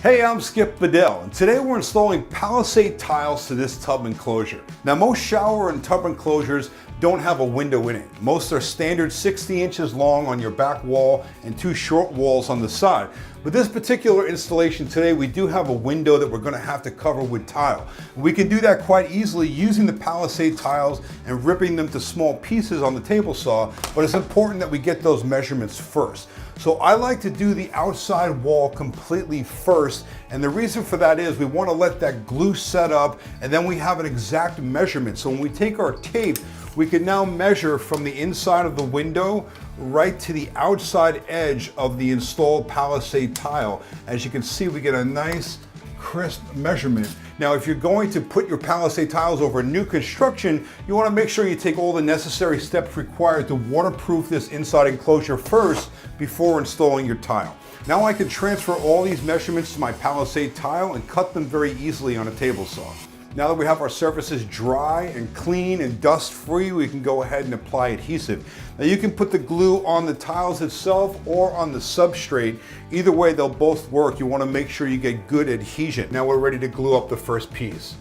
Hey, I'm Skip Bedell, and today we're installing Palisade tiles to this tub enclosure. Now, most shower and tub enclosures don't have a window in it. Most are standard 60 inches long on your back wall and 2 short walls on the side. But this particular installation today, we do have a window that we're going to have to cover with tile. We can do that quite easily using the Palisade tiles and ripping them to small pieces on the table saw, but it's important that we get those measurements first. So I like to do the outside wall completely first, and the reason for that is we want to let that glue set up, and then we have an exact measurement. So when we take our tape, we can now measure from the inside of the window right to the outside edge of the installed Palisade tile. As you can see, we get a nice crisp measurement. Now, if you're going to put your Palisade tiles over new construction, you want to make sure you take all the necessary steps required to waterproof this inside enclosure first before installing your tile. Now I can transfer all these measurements to my Palisade tile and cut them very easily on a table saw. Now that we have our surfaces dry and clean and dust free, we can go ahead and apply adhesive. Now you can put the glue on the tiles itself or on the substrate. Either way, they'll both work. You want to make sure you get good adhesion. Now we're ready to glue up the first piece.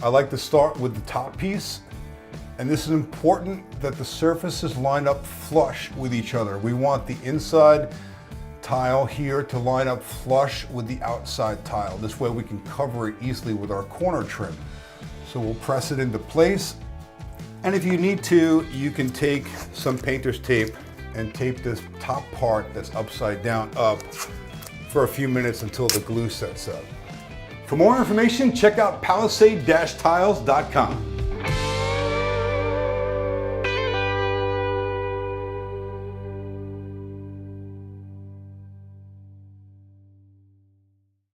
I like to start with the top piece, and this is important that the surfaces line up flush with each other. We want the inside tile here to line up flush with the outside tile. This way we can cover it easily with our corner trim. So we'll press it into place. And if you need to, you can take some painter's tape and tape this top part that's upside down up for a few minutes until the glue sets up. For more information, check out palisade-tiles.com.